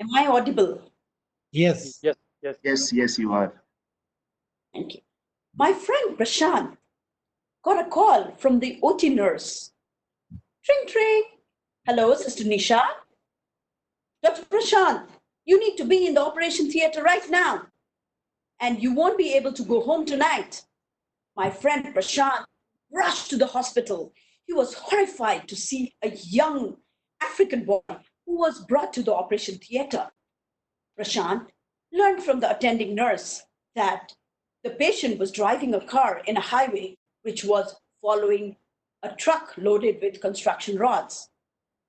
Am I audible? Yes. Yes, yes. Yes, you are. Thank you. My friend Prashant got a call from the OT nurse. Tring, tring. Hello, Sister Nisha. Dr. Prashant, you need to be in the operation theater right now, and you won't be able to go home tonight. My friend Prashant rushed to the hospital. He was horrified to see a young African boy who was brought to the operation theater. Prashant learned from the attending nurse that the patient was driving a car in a highway which was following a truck loaded with construction rods.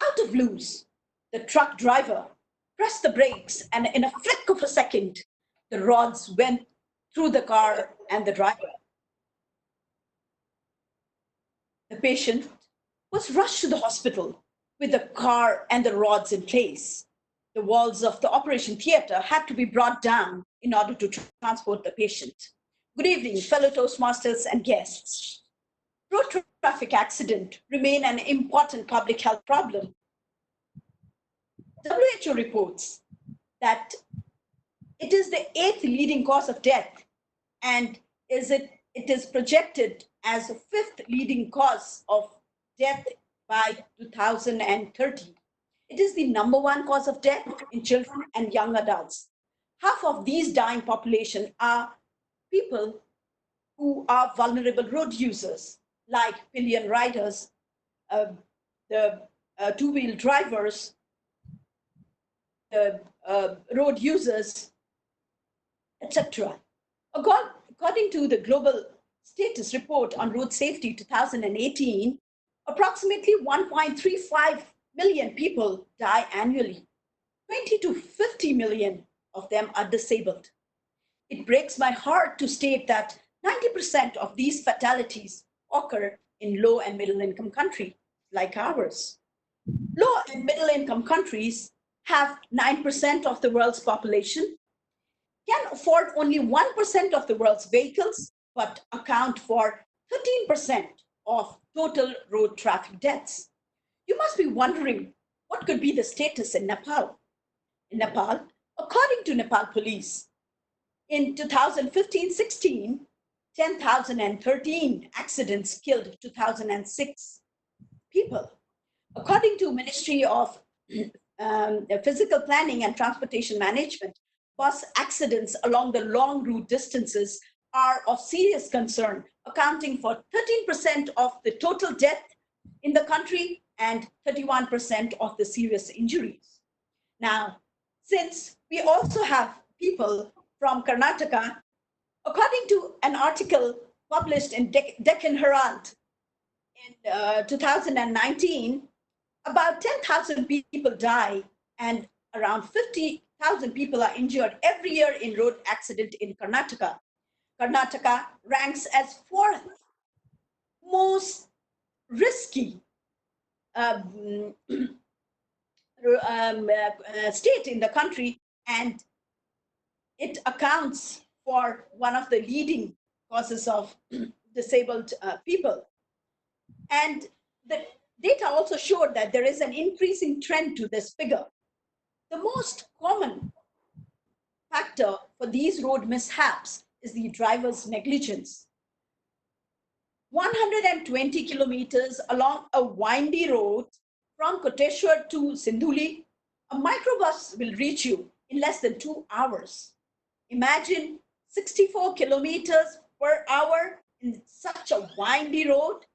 Out of blues, the truck driver pressed the brakes, and in a flick of a second, the rods went through the car and the driver. The patient was rushed to the hospital with the car and the rods in place. The walls of the operation theater had to be brought down in order to transport the patient. Good evening, fellow Toastmasters and guests. Road traffic accidents remain an important public health problem. WHO reports that it is the 8th leading cause of death, and it is projected as the 5th leading cause of death by 2030. It is the number 1 cause of death in children and young adults. Half of these dying population are people who are vulnerable road users, like pillion riders, the two-wheel drivers, the road users, etc. According to the Global Status Report on Road Safety 2018, approximately 1.35 million people die annually. 20 to 50 million of them are disabled. It breaks my heart to state that 90% of these fatalities occur in low and middle income countries like ours. Low and middle income countries have 9% of the world's population, can afford only 1% of the world's vehicles, but account for 13% of total road traffic deaths. You must be wondering what could be the status in Nepal. In Nepal, according to Nepal police, in 2015-16, 10,013 accidents killed 2006 people. According to Ministry of Physical Planning and Transportation Management, bus accidents along the long route distances are of serious concern, accounting for 13% of the total death in the country and 31% of the serious injuries. Now, since we also have people from Karnataka, according to an article published in Deccan Herald in 2019, about 10,000 people die and around 50,000 people are injured every year in road accident in Karnataka. Karnataka ranks as 4th most risky state in the country, and it accounts for one of the leading causes of disabled people. And the data also showed that there is an increasing trend to this figure. The most common factor for these road mishaps is the driver's negligence. 120 kilometers along a windy road from Koteshwar to Sindhuli, a microbus will reach you in less than 2 hours. Imagine 64 kilometers per hour in such a windy road.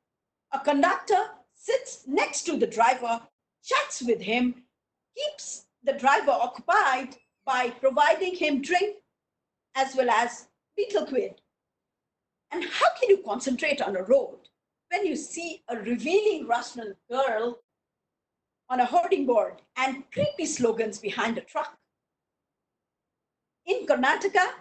A conductor sits next to the driver, chats with him, keeps the driver occupied by providing him drink as well as betel quid. And how can you concentrate on a road when you see a revealing Russian girl on a hoarding board and creepy slogans behind a truck? In Karnataka,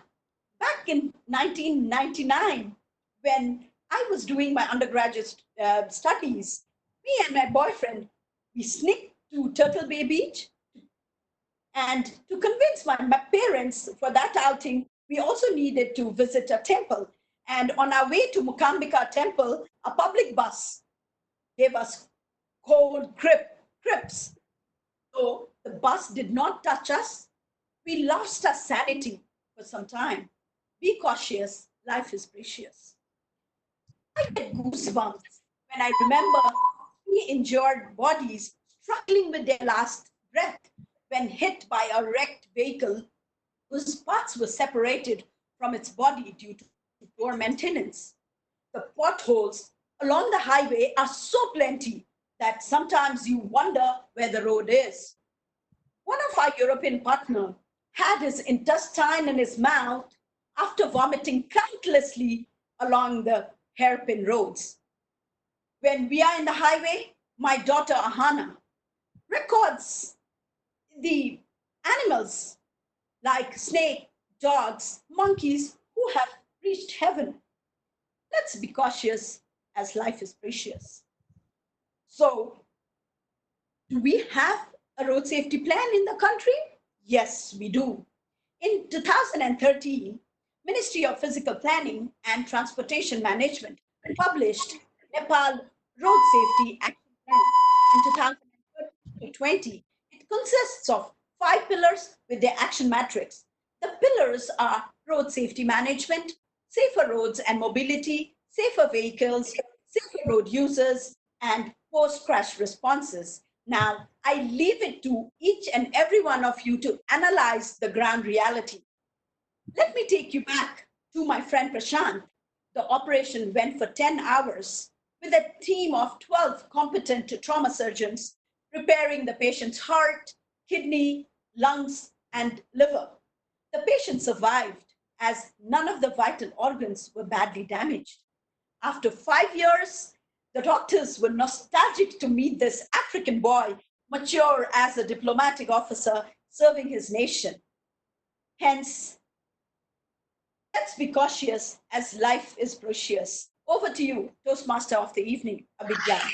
back in 1999, when I was doing my undergraduate studies, me and my boyfriend, we sneaked to Turtle Bay Beach. And to convince my parents for that outing, we also needed to visit a temple. And on our way to Mukambika temple, a public bus gave us cold crips. So The bus did not touch us. We lost our sanity for some time. Be cautious. Life is precious. I get goosebumps when I remember three injured bodies struggling with their last breath when hit by a wrecked vehicle whose parts were separated from its body due to poor maintenance. The potholes along the highway are so plenty that sometimes you wonder where the road is. One of our European partners had his intestine in his mouth after vomiting countlessly along the hairpin roads. When we are in the highway, my daughter Ahana records the animals like snake, dogs, monkeys who have reached heaven. Let's be cautious as life is precious. So, do we have a road safety plan in the country? Yes, we do. In 2013, Ministry of Physical Planning and Transportation Management published Nepal Road Safety Action Plan in 2020. It consists of 5 pillars with their action matrix. The pillars are road safety management, safer roads and mobility, safer vehicles, safer road users, and post-crash responses. Now, I leave it to each and every one of you to analyze the ground reality. Let me take you back to my friend Prashant. The operation went for 10 hours with a team of 12 competent trauma surgeons repairing the patient's heart, kidney, lungs, and liver. The patient survived as none of the vital organs were badly damaged. After 5 years, the doctors were nostalgic to meet this African boy, mature as a diplomatic officer serving his nation. Hence, let's be cautious as life is precious. Over to you, Toastmaster of the evening, Abhigyan.